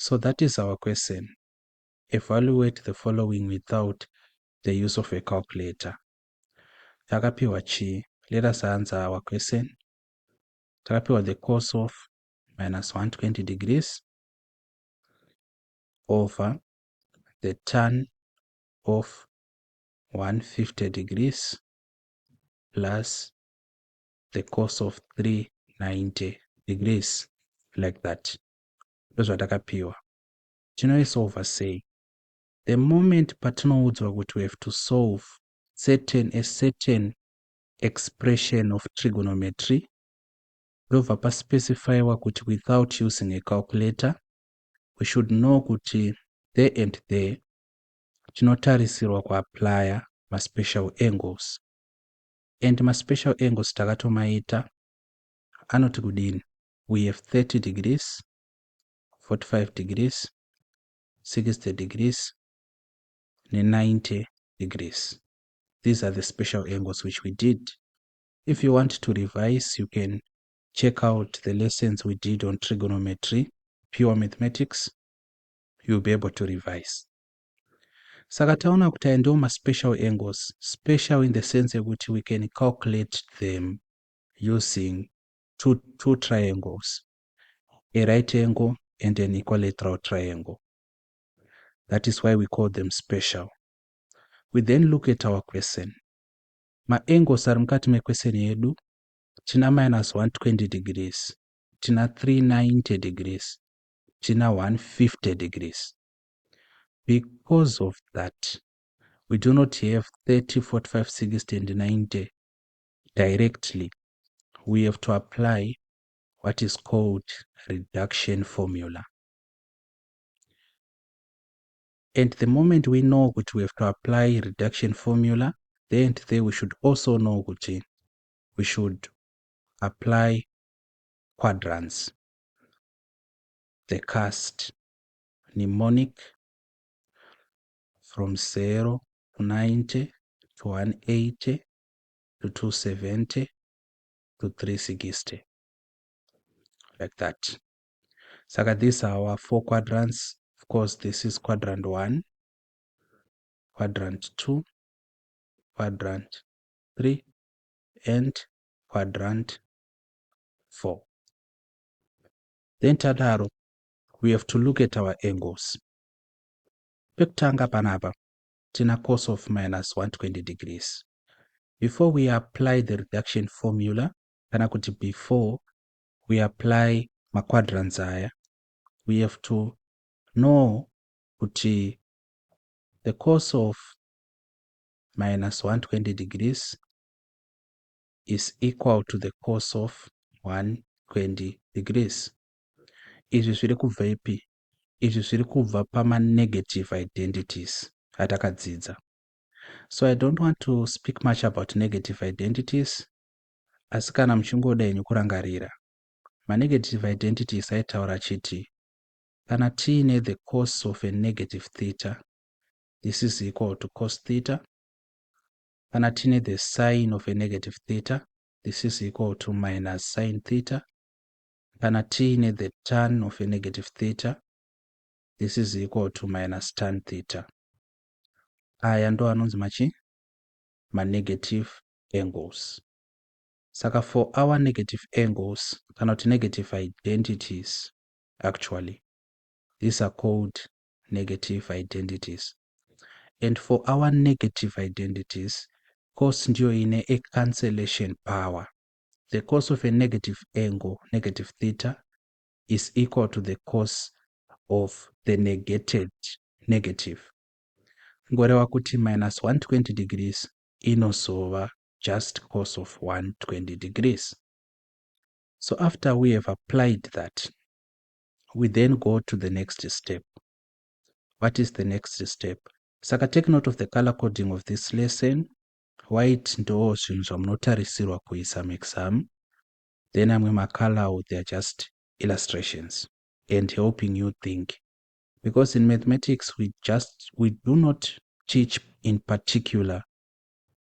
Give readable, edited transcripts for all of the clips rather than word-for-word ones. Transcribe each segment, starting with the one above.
So that is our question. Evaluate the following without the use of a calculator. Takapiwa chi. Let us answer our question. Takapiwa the cos of minus 120 degrees over the tan of 150 degrees plus the cos of 390 degrees, like that. Those are takapiwa. Tinoisolva say the moment patinoudzwa kuti we have to solve a certain expression of trigonometry, ndobva paspecifiwa kuti without using a calculator, we should know kuti there and there tinotarisirwa kuaplya special angles. And special angles takatomaita anoti kudini? We have 30 degrees, 45 degrees, 60 degrees, and 90 degrees. These are the special angles which we did. If you want to revise, you can check out the lessons we did on trigonometry, pure mathematics. You'll be able to revise. Saka taona kuti aya ndiwo special angles. Special in the sense that we can calculate them using two triangles, a right angle and an equilateral triangle. That is why we call them special. We then look at our question. Ma angles ari mukati me question yedu, tina minus 120 degrees, tina 390 degrees, tina 150 degrees. Because of that, we do not have 30, 45, 60, and 90 directly. We have to apply what is called reduction formula. And the moment we know that we have to apply reduction formula, then we should also know that we should apply quadrants. The cast mnemonic from 0 to 90 to 180 to 270 to 360. Like that. So these are our 4 quadrants. Of course, this is quadrant 1, quadrant 2, quadrant 3, and quadrant 4. Then tadaro, we have to look at our angles. Pekutanga panapa, tina cos of minus 120 degrees. Before we apply the reduction formula, kana kuti before we apply ma quadrants aya, we have to know kuti the cos of minus 120 degrees is equal to the cos of 120 degrees. Izvi zviri kubva ipi? Izvi zviri kubva pama negative identities atakadzidza. So I don't want to speak much about negative identities. Asi kana muchingoda henyu kurangarira, ma negative identities aitaura chiti kana tiine the cos of a negative theta, this is equal to cos theta. Kana tiine the sine of a negative theta, this is equal to minus sine theta. Kana tiine the tan of a negative theta, this is equal to minus tan theta. Aya ndo anonzi machi? Ma negative angles. Saka for our negative angles, kana negative identities, actually, these are called negative identities. And for our negative identities, cos ndio ine a cancellation power. The cos of a negative angle, negative theta, is equal to the cos of the negated negative. Ngoreva kuti minus 120 degrees inosova just cos of 120 degrees. So after we have applied that, we then go to the next step. What is the next step? Saka take note of the color coding of this lesson. White ndo zvinhu zvamunotarisirwa kuisa muexam. Then amwe macolor, they are just illustrations and helping you think. Because in mathematics, we do not teach in particular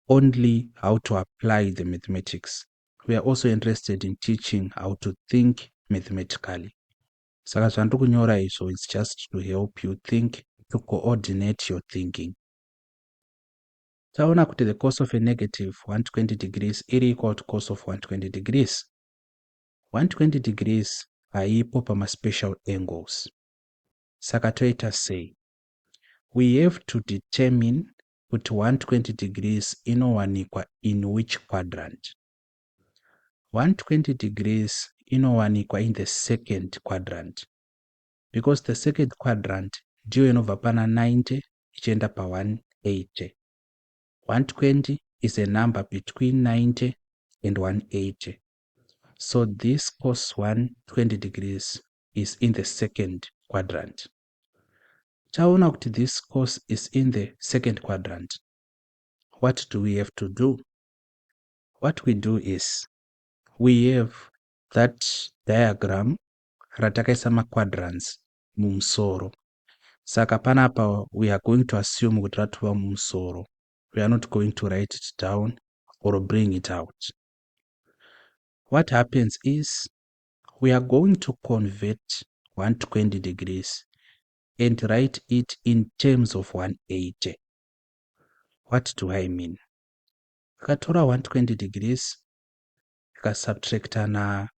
only how to apply the mathematics. We are also interested in teaching how to think mathematically. Saka zvandiri kunyora izvo, it's just to help you think, to coordinate your thinking. Taona kuti the cos of a negative 120 degrees iri equal to cos of 120 degrees. 120 degrees haipo pama special angles. Saka toita sei? We have to determine kuti 120 degrees inowanikwa in which quadrant. 120 degrees inowanikwa in the second quadrant, because the second quadrant ndiyo inobva pana 90 ichienda pa 180. 120 is a number between 90 and 180. So this cos 120 degrees is in the second quadrant. Taona kuti this cos is in the second quadrant. What do we have to do? What we do is, we have that diagram ratakaisa maquadrants mumusoro. Saka panapa we are going to assume kuti ratova mumusoro. We are not going to write it down or bring it out. What happens is, we are going to convert 120 degrees and write it in terms of 180. What do I mean? Tikatora 120 degrees, tikasubtracta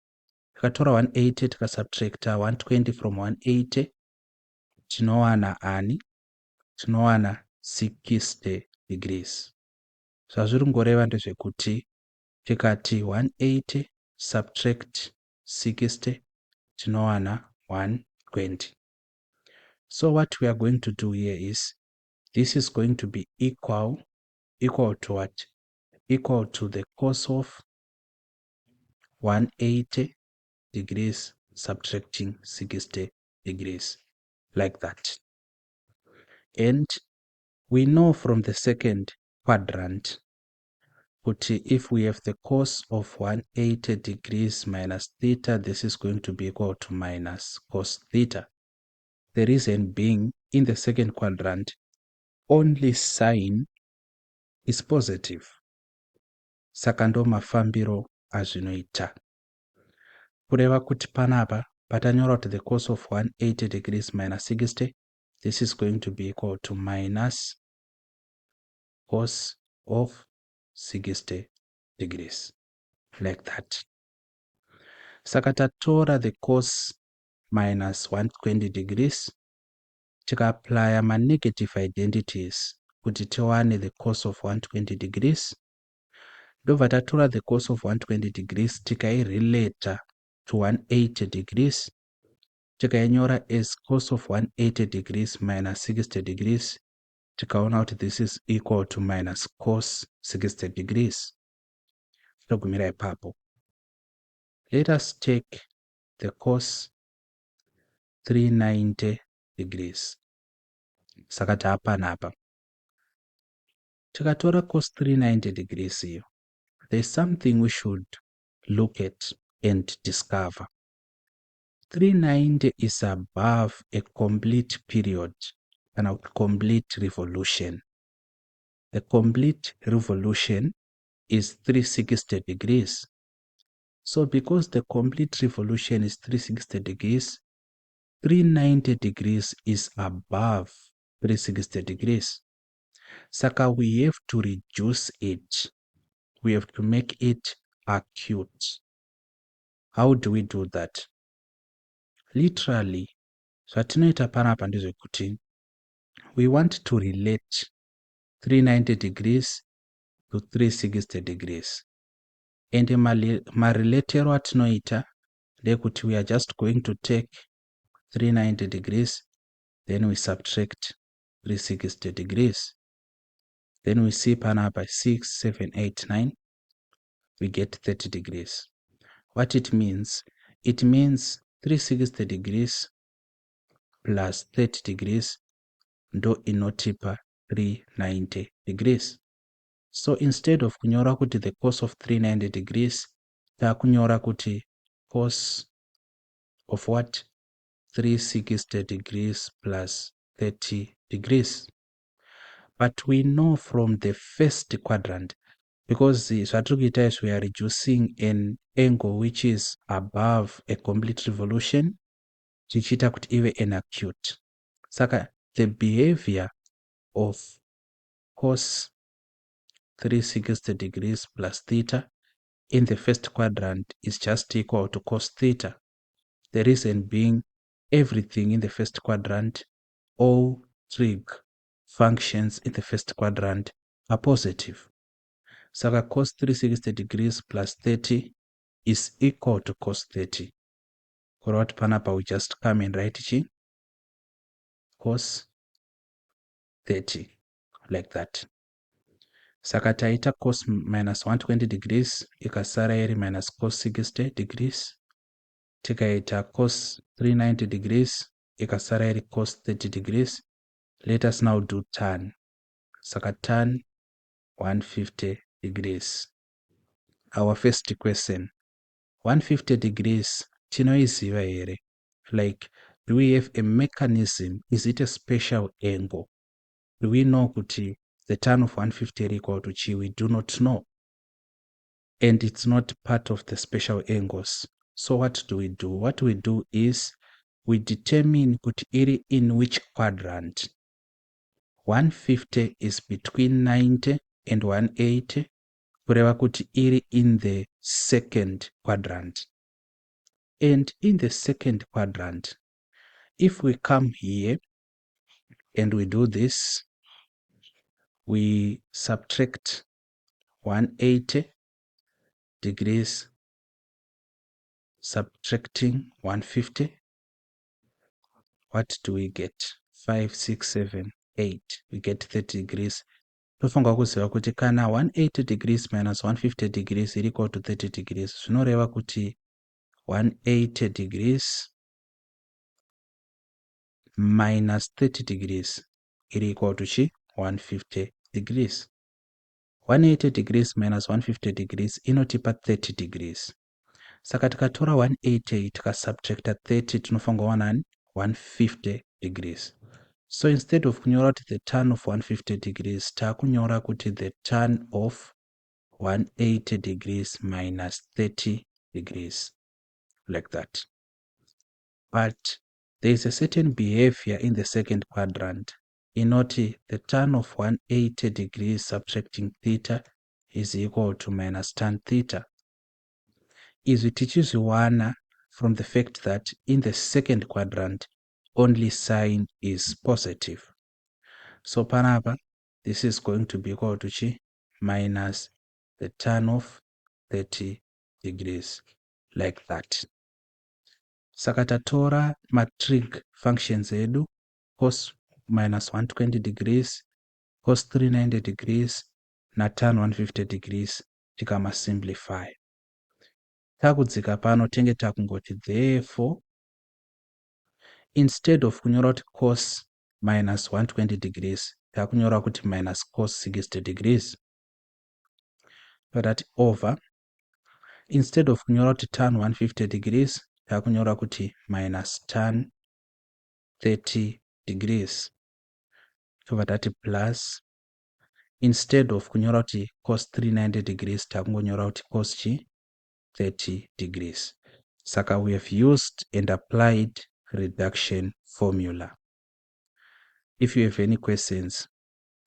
180, tikasubtracta 120 from 180, tinowana ani? Tinowana 60 degrees. Zvazviri kungoreva ndezvekuti tikati 180 subtract 60 tinowana 120. So what we are going to do here is, this is going to be equal to what? Equal to the cos of 180 degrees subtracting 60 degrees, like that. And we know from the second quadrant, but if we have the cos of 180 degrees minus theta, this is going to be equal to minus cos theta. The reason being, in the second quadrant, only sign is positive. Saka ndo mafambiro azvinoita. Kureva kuti panapa patanyora kuti the cos of 180 degrees minus 60, this is going to be equal to minus cos of 60 degrees, like that. Saka tatora the cos minus 120 degrees, tika apply ma negative identities kuti tiwane the cos of 120 degrees. Ndobva tatora the cos of 120 degrees tikairelata to 180 degrees, tikainyora as cos of 180 degrees minus 60 degrees, tikaona kuti this is equal to minus cos 60 degrees. Togumira ipapo. Let us take the cos 390 degrees. Saka taapanapa. Tikatora cos 390 degrees here, there's something we should look at and discover. 390 is above a complete period and a complete revolution. The complete revolution is 360 degrees. So because the complete revolution is 360 degrees, 390 degrees is above 360 degrees. Saka we have to reduce it. We have to make it acute. How do we do that? Literally, zvatinoita panapa ndezvekuti we want to relate 390 degrees to 360 degrees. And marelatero atinoita ndekuti we are just going to take 390 degrees, then we subtract 360 degrees. Then we see panapa 6, 7, 8, 9, we get 30 degrees. What it means? It means 360 degrees plus 30 degrees ndo inotipa 390 degrees. So instead of kunyora kuti the cos of 390 degrees, takunyora kuti cos of what? 360 degrees plus 30 degrees. But we know from the first quadrant, because zvatirikuita is we are reducing an angle which is above a complete revolution, chichiita kuti ive inacute. Saka the behavior of cos 360 degrees plus theta in the first quadrant is just equal to cos theta. The reason being, everything in the first quadrant, all trig functions in the first quadrant are positive. Saka cos 360 degrees plus 30 is equal to cos 30. Kuroti panapa we just come and write cos 30 like that. Saka taita cos minus 120 degrees ikasara iri minus cos 60 degrees. Tikaita cos 390 degrees ikasara iri cos 30 degrees. Let us now do tan. Saka tan 150 degrees. Our first question, 150 degrees tinoiziva here. Like, do we have a mechanism? Is it a special angle? Do we know kuti the tan of 150 equal to chi? We do not know. And it's not part of the special angles. So what do we do? What we do is we determine kuti iri in which quadrant. 150 is between 90 and 180. Kureva kuti iri in the second quadrant. And in the second quadrant, if we come here and we do this, we subtract 180 degrees, subtracting 150. What do we get? 5, 6, 7, 8. We get 30 degrees. Tofunga kuziva kuti kana 180 degrees minus 150 degrees is equal to 30 degrees. Zvinoreva kuti 180 degrees minus 30 degrees is equal to 150 degrees. 180 degrees minus 150 degrees inotipa 30 degrees. Saka tikatora 180 tikasubtracta 30 tinofanira kuwana 150 degrees. So instead of kunyora kuti the tan of 150 degrees, takunyora kuti the tan of 180 degrees minus 30 degrees, like that. But there is a certain behavior in the second quadrant. Inoti the tan of 180 degrees subtracting theta is equal to minus tan theta. Izvi tichizviwana from the fact that in the second quadrant only sign is positive. So panapa, this is going to be equal to minus the tan of 30 degrees, like that. Saka tatora matrig functions edu, cos minus 120 degrees, cos 390 degrees, na tan 150 degrees, tikama simplify. Takudzika pano tenge takungoti therefore, instead of kunyora kuti cos minus 120 degrees, takunyora kuti minus cos 60 degrees. So that over, instead of kunyora kuti tan 150 degrees, takunyora kuti minus tan 30 degrees. So that plus, instead of kunyora kuti cos 390 degrees, takungonyora kuti cos 30 degrees. Saka we have used and applied reduction formula. If you have any questions,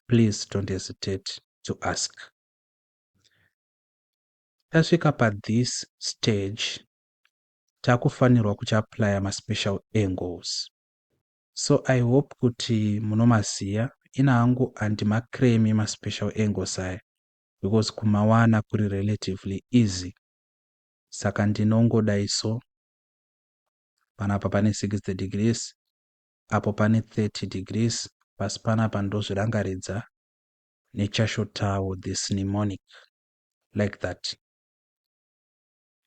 please don't hesitate to ask. Tasvika pa this stage, takufanirwa kuchiapply ma special angles. So I hope kuti munomaziya. Ina hangu andimakremi ma special angles aya, because kumawana kuri relatively easy. Saka ndinongodai so, panapa pane 60 degrees, apo pane 30 degrees, pasi panapa ndozvirangaridza nechashotawo this mnemonic, like that.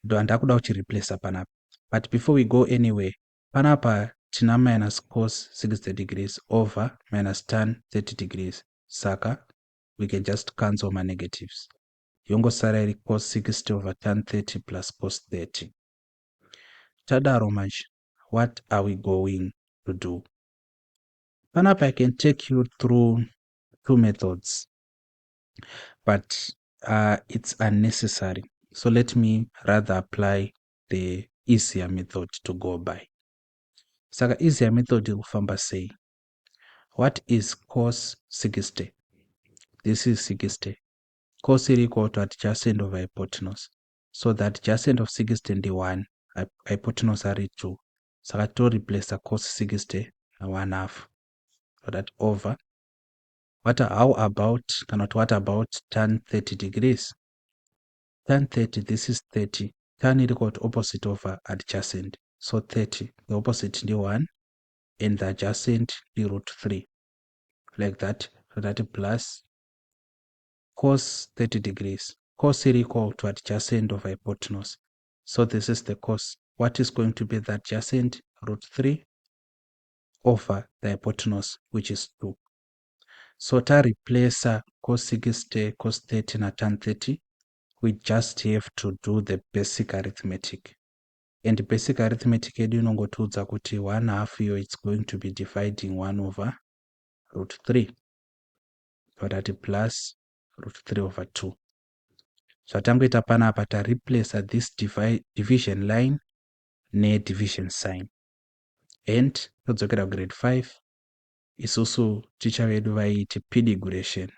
Do andakuda kuchireplace panapa. But before we go anywhere, panapa tina minus cos 60 degrees over minus tan 30 degrees. Saka we can just cancel my negatives. Yongosara iri cos 60 over tan 30 plus cos 30. Tadaro manje, what are we going to do? Panapa I can take you through two methods, but it's unnecessary. So let me rather apply the easier method to go by. Saka easier method kufamba sei. What is cos 60? This is 60. Cos is equal to adjacent of hypotenuse. So the adjacent of 60 is 1, hypotenuse are 2. Saka to replace cos 60 1/2. So that over. What about tan 30 degrees? Tan 30, this is 30. Tan is equal to opposite over adjacent. So 30, the opposite is 1, and the adjacent is √3. Like that. So that plus cos 30 degrees. Cos is equal to adjacent of hypotenuse. So this is the cos. What is going to be the adjacent? √3 over the hypotenuse, which is 2. So to replace cos 60, cos 30 and tan 30, we just have to do the basic arithmetic. And basic arithmetic yedu inongotiudza kuti 1/2 iyo it's going to be dividing 1 over √3. So that plus √3 over 2. So tangoita panapa ta replace this division line ne division sign. And todzokera grade 5 isusu teacher vedu vaiti pidiguration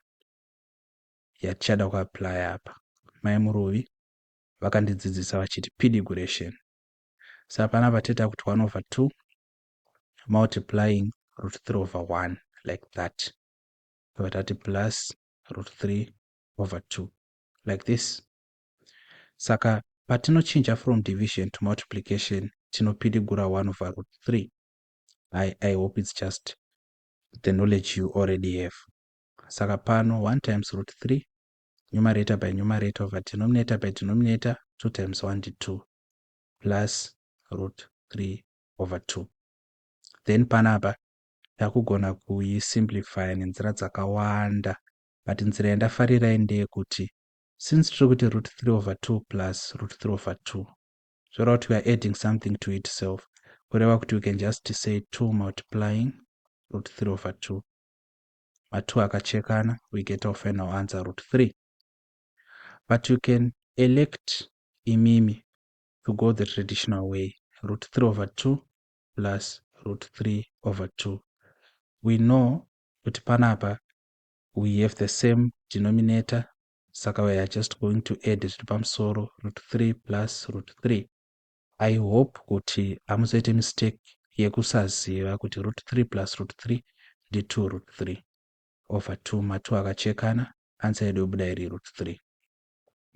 yatichada kuapply apa. Mai Muruvi vakandidzidzisa vachiti pidiguration. Saka panapa toita kuti 1 over 2 multiplying √3 over 1 like that. So that plus √3 over 2 like this. Saka patinochinja from division to multiplication tinopidigura 1 over √3. I hope it's just the knowledge you already have. Saka pano 1 times √3, numerator by numerator over denominator by denominator, 2 times 1 is 2 plus √3 over 2. Then panapa takugona kuisimplify nenzira dzakawanda, but nzira yandafarira ndeyekuti since tiri kuti √3 over 2 plus √3 over 2, so that we are adding something to itself, kureva kuti we can just say 2 multiplying √3 over 2. Ma2 akachekana, we get our final answer √3. But you can elect imimi to go the traditional way, √3 over 2 plus √3 over 2. We know kuti panapa we have the same denominator, saka we are just going to add zviri pamusoro √3 plus √3. I hope kuti hamuzoite mistake yekusaziva kuti √3 plus √3 ndi 2 √3 over 2. Ma2 akachekana, answer yedu yobuda iri √3.